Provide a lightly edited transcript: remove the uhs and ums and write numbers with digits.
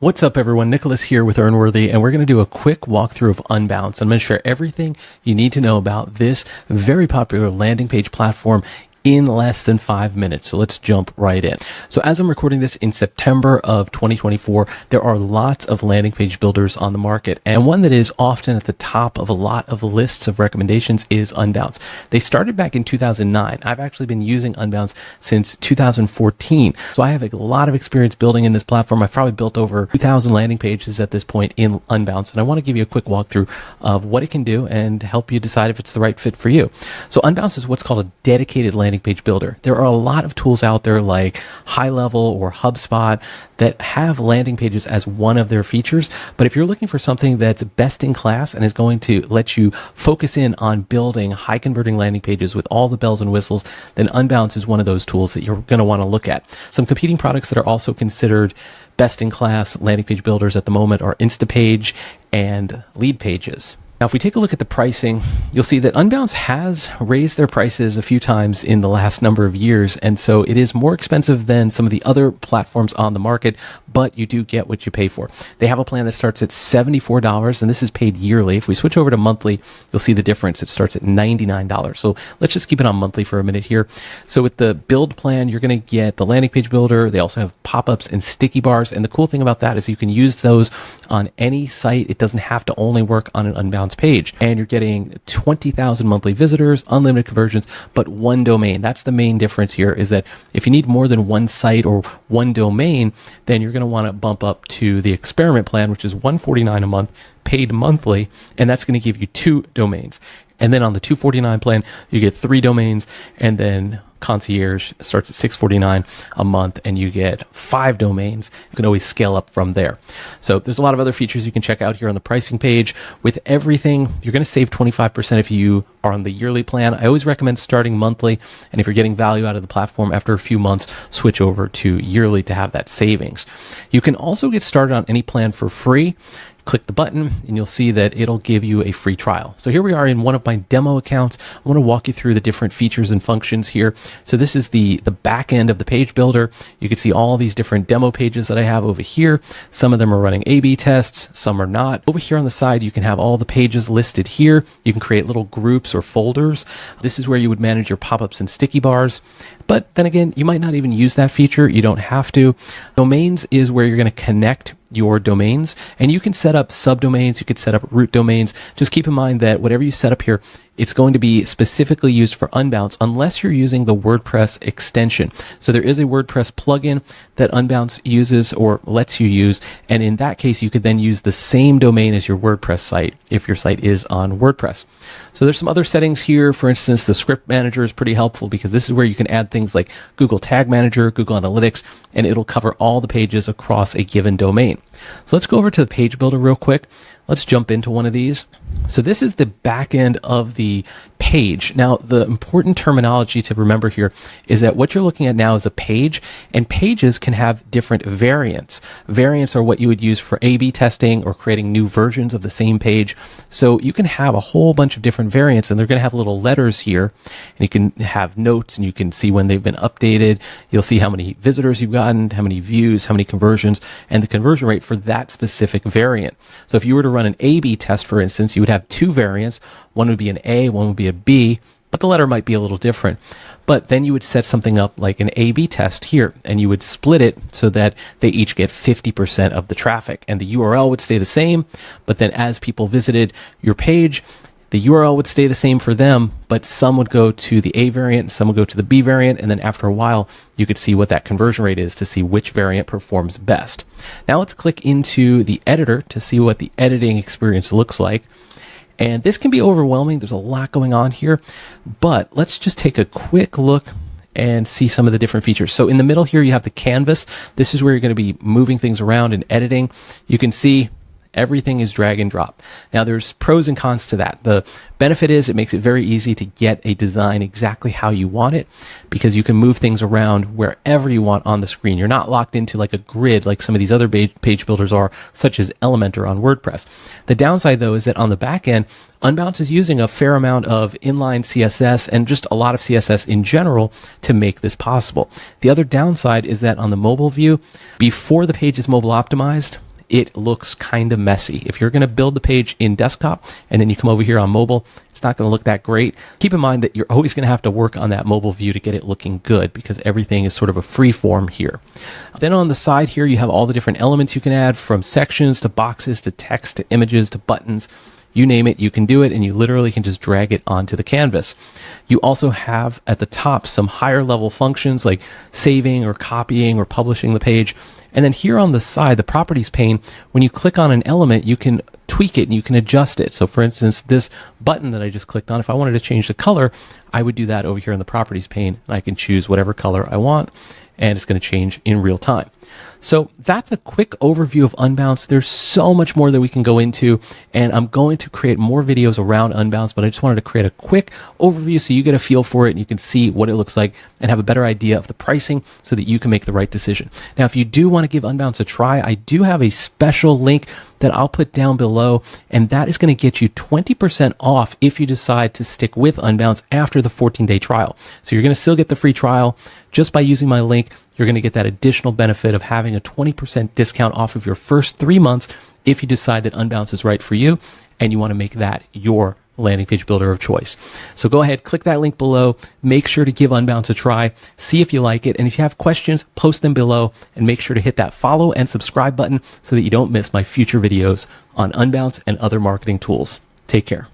What's up, everyone? Nicholas here with Earnworthy, and we're going to do a quick walkthrough of Unbounce. I'm going to share everything you need to know about this very popular landing page platform in less than 5 minutes. So let's jump right in. So as I'm recording this in September of 2024, there are lots of landing page builders on the market. And one that is often at the top of a lot of lists of recommendations is Unbounce. They started back in 2009. I've actually been using Unbounce since 2014. So I have a lot of experience building in this platform. I've probably built over 2,000 landing pages at this point in Unbounce. And I want to give you a quick walkthrough of what it can do and help you decide if it's the right fit for you. So Unbounce is what's called a dedicated landing page builder. There are a lot of tools out there like High Level or HubSpot that have landing pages as one of their features. But if you're looking for something that's best in class and is going to let you focus in on building high converting landing pages with all the bells and whistles, then Unbounce is one of those tools that you're going to want to look at. Some competing products that are also considered best in class landing page builders at the moment are Instapage and Lead Pages. Now, if we take a look at the pricing, you'll see that Unbounce has raised their prices a few times in the last number of years. And so it is more expensive than some of the other platforms on the market, but you do get what you pay for. They have a plan that starts at $74, and this is paid yearly. If we switch over to monthly, you'll see the difference. It starts at $99. So let's just keep it on monthly for a minute here. So with the build plan, you're going to get the landing page builder. They also have pop-ups and sticky bars. And the cool thing about that is you can use those on any site. It doesn't have to only work on an Unbounce page, and you're getting 20,000 monthly visitors, unlimited conversions, but one domain. That's the main difference here, is that if you need more than one site or one domain, then you're going to want to bump up to the experiment plan, which is $149 a month, paid monthly, and that's going to give you 2 domains. And then on the $249 plan, you get 3 domains, and then Concierge starts at $649 a month, and you get 5 domains. You can always scale up from there. So there's a lot of other features you can check out here on the pricing page. With everything, you're going to save 25% if you are on the yearly plan. I always recommend starting monthly, and if you're getting value out of the platform after a few months, switch over to yearly to have that savings. You can also get started on any plan for free. Click the button and you'll see that it'll give you a free trial. So here we are in one of my demo accounts. I want to walk you through the different features and functions here. So this is the back end of the page builder. You can see all these different demo pages that I have over here. Some of them are running A/B tests, some are not. Over here on the side, you can have all the pages listed here. You can create little groups or folders. This is where you would manage your pop-ups and sticky bars. But then again, you might not even use that feature. You don't have to. Domains is where you're going to connect your domains, and you can set up subdomains, you could set up root domains. Just keep in mind that whatever you set up here, it's going to be specifically used for Unbounce unless you're using the WordPress extension. So there is a WordPress plugin that Unbounce uses or lets you use, and in that case, you could then use the same domain as your WordPress site if your site is on WordPress. So there's some other settings here. For instance, the script manager is pretty helpful because this is where you can add things like Google Tag Manager, Google Analytics, and it'll cover all the pages across a given domain. So let's go over to the page builder real quick. Let's jump into one of these. So this is the back end of the page. Now, the important terminology to remember here is that what you're looking at now is a page, and pages can have different variants. Variants are what you would use for A/B testing or creating new versions of the same page. So you can have a whole bunch of different variants, and they're going to have little letters here, and you can have notes, and you can see when they've been updated. You'll see how many visitors you've gotten, how many views, how many conversions, and the conversion rate for that specific variant. So if you were to run an A/B test, for instance, you would have 2 variants. One would be an A, one would be a B, but the letter might be a little different. But then you would set something up like an A/B test here, and you would split it so that they each get 50% of the traffic, and the URL would stay the same. But then as people visited your page, the URL would stay the same for them, but some would go to the A variant, some would go to the B variant, and then after a while, you could see what that conversion rate is to see which variant performs best. Now let's click into the editor to see what the editing experience looks like. And this can be overwhelming. There's a lot going on here, but let's just take a quick look and see some of the different features. So in the middle here, you have the canvas. This is where you're going to be moving things around and editing. You can see everything is drag and drop. Now there's pros and cons to that. The benefit is it makes it very easy to get a design exactly how you want it because you can move things around wherever you want on the screen. You're not locked into like a grid like some of these other page builders are, such as Elementor on WordPress. The downside though is that on the back end, Unbounce is using a fair amount of inline CSS and just a lot of CSS in general to make this possible. The other downside is that on the mobile view, before the page is mobile optimized, it looks kind of messy. If you're going to build the page in desktop and then you come over here on mobile, it's not going to look that great. Keep in mind that you're always going to have to work on that mobile view to get it looking good because everything is sort of a free form here. Then on the side here, you have all the different elements you can add, from sections to boxes to text to images to buttons. You name it, you can do it, and you literally can just drag it onto the canvas. You also have at the top some higher level functions like saving or copying or publishing the page. And then here on the side, the properties pane, when you click on an element, you can tweak it and you can adjust it. So for instance, this button that I just clicked on, if I wanted to change the color, I would do that over here in the properties pane, and I can choose whatever color I want, and it's going to change in real time. So that's a quick overview of Unbounce. There's so much more that we can go into, and I'm going to create more videos around Unbounce, but I just wanted to create a quick overview so you get a feel for it and you can see what it looks like and have a better idea of the pricing so that you can make the right decision. Now, if you do want to give Unbounce a try, I do have a special link that I'll put down below, and that is going to get you 20% off if you decide to stick with Unbounce after the 14-day trial. So you're going to still get the free trial. Just by using my link, you're going to get that additional benefit of having a 20% discount off of your first 3 months if you decide that Unbounce is right for you and you want to make that your landing page builder of choice. So go ahead, click that link below, make sure to give Unbounce a try, see if you like it, and if you have questions, post them below, and make sure to hit that follow and subscribe button so that you don't miss my future videos on Unbounce and other marketing tools. Take care.